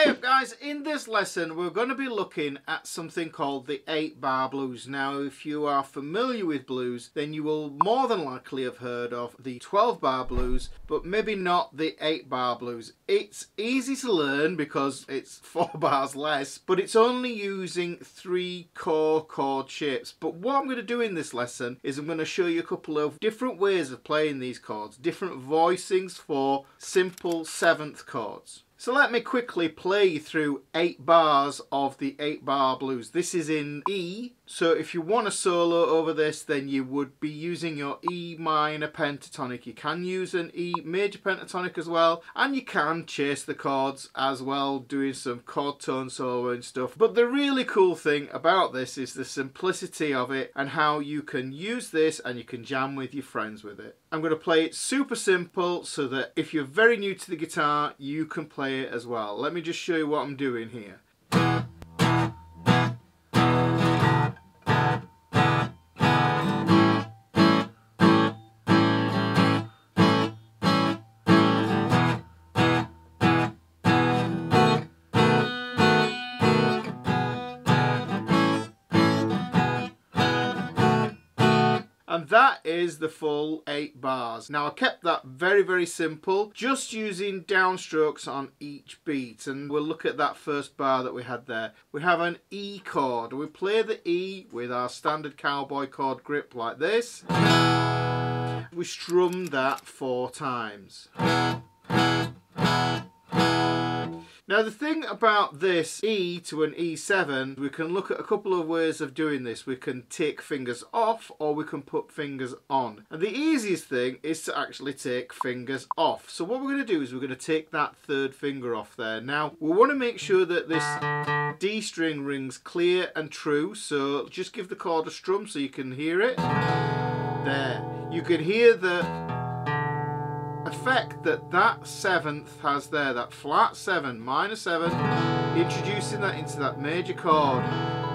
Hey up guys, in this lesson we're going to be looking at something called the 8-bar blues. Now if you are familiar with blues then you will more than likely have heard of the 12-bar blues, but maybe not the 8-bar blues. It's easy to learn because it's 4 bars less, but it's only using 3 core chord shapes. But what I'm going to do in this lesson is I'm going to show you a couple of different ways of playing these chords, different voicings for simple 7th chords. So let me quickly play you through 8 bars of the 8-bar blues. This is in E, so if you want a solo over this then you would be using your E minor pentatonic. You can use an E major pentatonic as well, and you can chase the chords as well, doing some chord tone solo and stuff. But the really cool thing about this is the simplicity of it and how you can use this and you can jam with your friends with it. I'm going to play it super simple so that if you're very new to the guitar you can play it as well. Let me just show you what I'm doing here. And that is the full 8 bars. Now I kept that very simple, just using downstrokes on each beat, and we'll look at that first bar that we had there. We have an E chord. We play the E with our standard cowboy chord grip like this. We strum that 4 times. Now the thing about this E to an E7, we can look at a couple of ways of doing this. We can take fingers off or we can put fingers on. And the easiest thing is to actually take fingers off. So what we're going to do is we're going to take that 3rd finger off there. Now we want to make sure that this D string rings clear and true, so just give the chord a strum so you can hear it. There. You can hear the effect that 7th has there, that flat 7, minor 7, introducing that into that major chord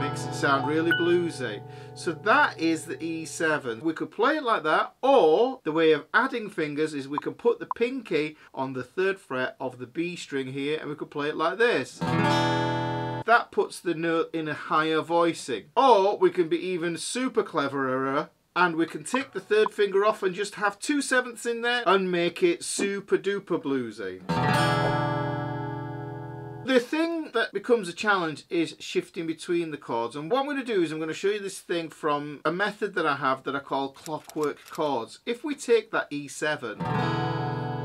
makes it sound really bluesy. So that is the E7. We could play it like that, or the way of adding fingers is we can put the pinky on the 3rd fret of the B string here and we could play it like this. That puts the note in a higher voicing. Or we can be even super cleverer and we can take the 3rd finger off and just have 2 7ths in there and make it super duper bluesy. The thing that becomes a challenge is shifting between the chords, and what I'm going to do is I'm going to show you this thing from a method that I have that I call Clockwork chords. If we take that E7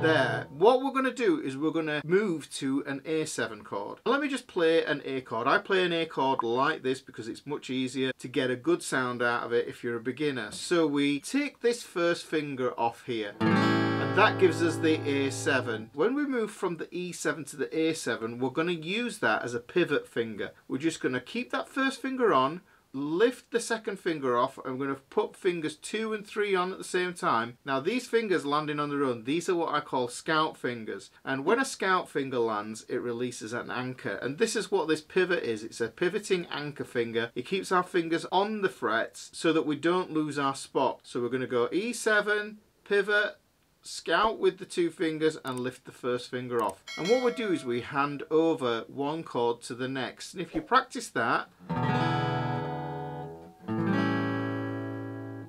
there, what we're going to do is we're going to move to an A7 chord. Let me just play an A chord. I play an A chord like this because it's much easier to get a good sound out of it if you're a beginner. So we take this 1st finger off here and that gives us the A7. When we move from the E7 to the A7, we're going to use that as a pivot finger. We're just going to keep that 1st finger on, lift the 2nd finger off, and we're going to put fingers 2 and 3 on at the same time. Now these fingers landing on their own, these are what I call scout fingers, and when a scout finger lands it releases an anchor, and this is what this pivot is. It's a pivoting anchor finger. It keeps our fingers on the frets so that we don't lose our spot. So we're going to go E7, pivot, scout with the 2 fingers and lift the 1st finger off, and what we do is we hand over one chord to the next. And if you practice that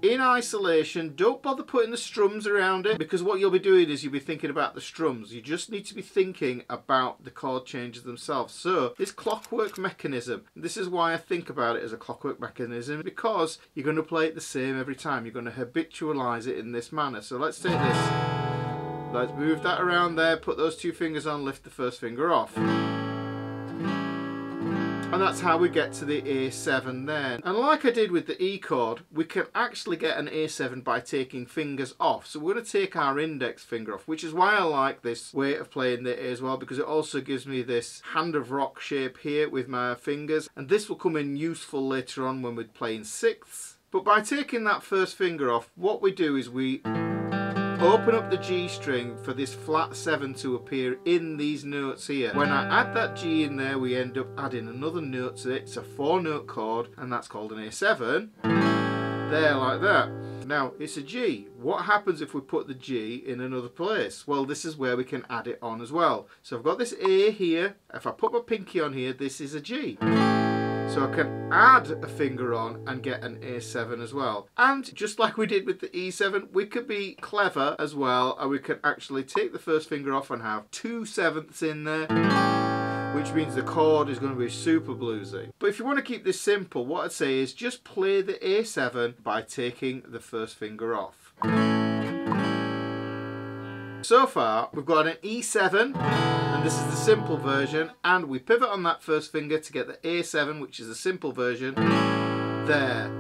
in isolation, don't bother putting the strums around it, because what you'll be doing is you'll be thinking about the strums. You just need to be thinking about the chord changes themselves. So this clockwork mechanism, this is why I think about it as a clockwork mechanism, because you're going to play it the same every time. You're going to habitualize it in this manner. So let's take this, let's move that around there, put those 2 fingers on, lift the 1st finger off. And that's how we get to the A7 there. And like I did with the E chord, we can actually get an A7 by taking fingers off. So we're going to take our index finger off, which is why I like this way of playing the A as well, because it also gives me this hand of rock shape here with my fingers. And this will come in useful later on when we're playing 6ths. But by taking that 1st finger off, what we do is we open up the G string for this flat 7 to appear in these notes here. When I add that G in there, we end up adding another note to it. It's a 4-note chord, and that's called an A7. There, like that. Now it's a G. What happens if we put the G in another place? Well, this is where we can add it on as well. So I've got this A here. If I put my pinky on here, this is a G. So I can add a finger on and get an A7 as well. And just like we did with the E7, we could be clever as well, and we can actually take the first finger off and have 2 sevenths in there, which means the chord is going to be super bluesy. But if you want to keep this simple, what I'd say is just play the A7 by taking the first finger off. So far, we've got an E7, and this is the simple version, and we pivot on that first finger to get the A7, which is the simple version, there.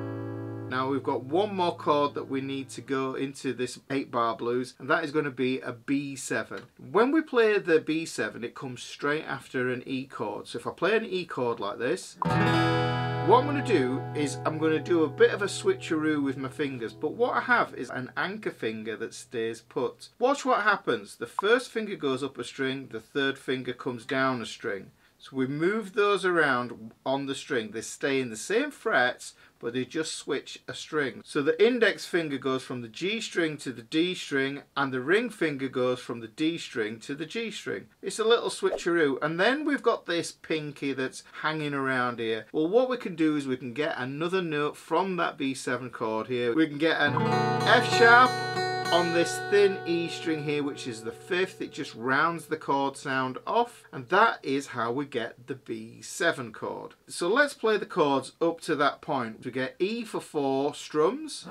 Now we've got one more chord that we need to go into this 8-bar blues, and that is going to be a B7. When we play the B7, it comes straight after an E chord. So if I play an E chord like this, what I'm going to do is I'm going to do a bit of a switcheroo with my fingers, but what I have is an anchor finger that stays put. Watch what happens. The first finger goes up a string, the third finger comes down a string. So we move those around on the string. They stay in the same frets, but they just switch a string. So the index finger goes from the G string to the D string, and the ring finger goes from the D string to the G string. It's a little switcheroo. And then we've got this pinky that's hanging around here. Well, what we can do is we can get another note from that B7 chord here. We can get an F sharp on this thin E string here, which is the 5th. It just rounds the chord sound off, and that is how we get the B7 chord. So let's play the chords up to that point. We get E for 4 strums.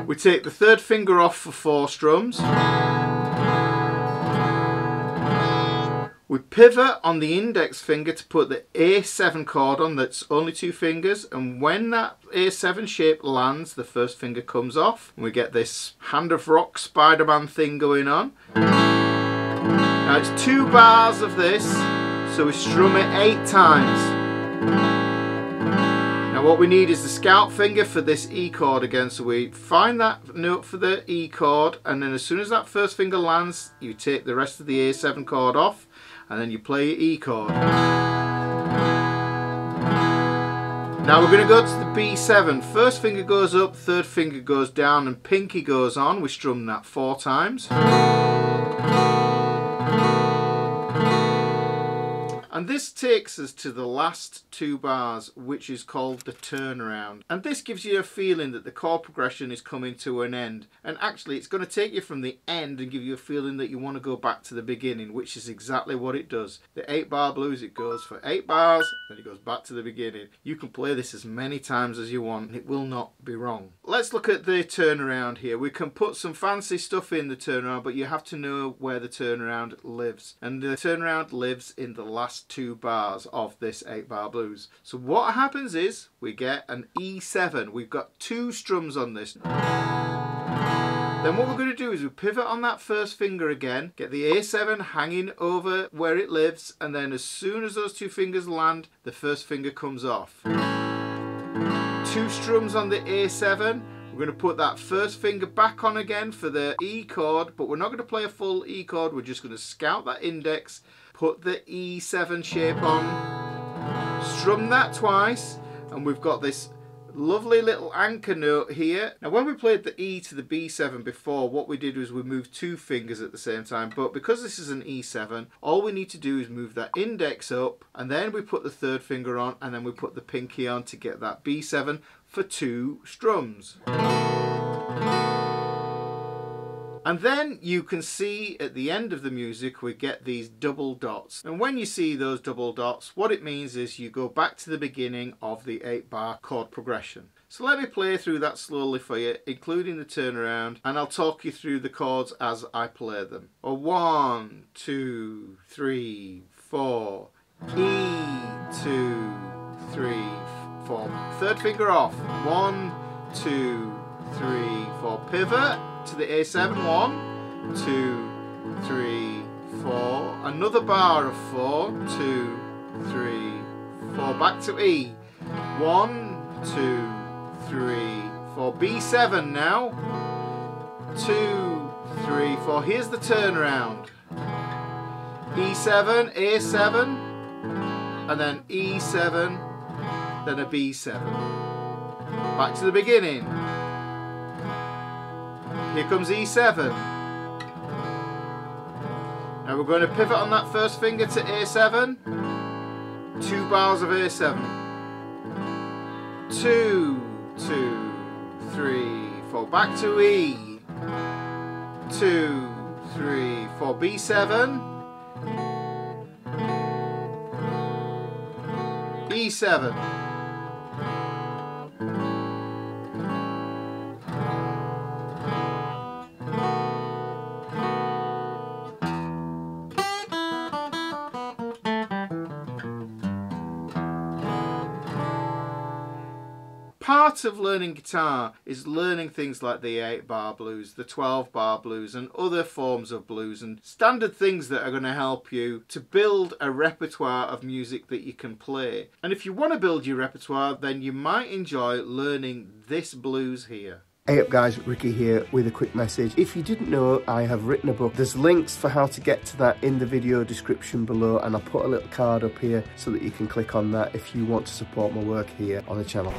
We take the third finger off for 4 strums. We pivot on the index finger to put the A7 chord on, that's only 2 fingers, and when that A7 shape lands, the first finger comes off, and we get this Hand of Rock Spider-Man thing going on. Now it's 2 bars of this, so we strum it 8 times. Now what we need is the scout finger for this E chord again, so we find that note for the E chord, and then as soon as that first finger lands, you take the rest of the A7 chord off, and then you play your E chord. Now we're going to go to the B7. First finger goes up, third finger goes down, and pinky goes on. We strum that 4 times. And this takes us to the last 2 bars, which is called the turnaround. And this gives you a feeling that the chord progression is coming to an end. And actually it's going to take you from the end and give you a feeling that you want to go back to the beginning, which is exactly what it does. The 8-bar blues, it goes for 8 bars, then it goes back to the beginning. You can play this as many times as you want, and it will not be wrong. Let's look at the turnaround here. We can put some fancy stuff in the turnaround, but you have to know where the turnaround lives. And the turnaround lives in the last 2 bars of this 8-bar blues. So what happens is we get an E7. We've got 2 strums on this. Then what we're going to do is we pivot on that first finger again, get the A7 hanging over where it lives, and then as soon as those 2 fingers land, the first finger comes off. 2 strums on the A7. We're going to put that first finger back on again for the E chord, but we're not going to play a full E chord. We're just going to scout that index, put the E7 shape on, strum that twice, and we've got this lovely little anchor note here. Now when we played the E to the B7 before, what we did was we moved 2 fingers at the same time, but because this is an E7, all we need to do is move that index up, and then we put the third finger on, and then we put the pinky on to get that B7 for 2 strums. And then you can see at the end of the music we get these double dots. And when you see those double dots, what it means is you go back to the beginning of the 8-bar chord progression. So let me play through that slowly for you, including the turnaround, and I'll talk you through the chords as I play them. 1, 2, 3, 4, E, 2, 3, 4. Third finger off. 1, 2, 3, 4. Pivot to the A7. 1, 2, 3, 4. Another bar of 4. 2, 3, 4. Back to E. 1, 2, 3, 4. B7 now. 2, 3, 4. Here's the turnaround. E7, A7, and then E7, then a B7. Back to the beginning. Here comes E7. Now we're going to pivot on that first finger to A7. 2 bars of A7. 2, 2, 3, 4. Back to E. 2, 3, 4. B7. E7. Part of learning guitar is learning things like the 8-bar blues, the 12-bar blues and other forms of blues and standard things that are going to help you to build a repertoire of music that you can play. And if you want to build your repertoire, then you might enjoy learning this blues here. Hey up guys, Ricky here with a quick message. If you didn't know, I have written a book. There's links for how to get to that in the video description below, and I'll put a little card up here so that you can click on that if you want to support my work here on the channel.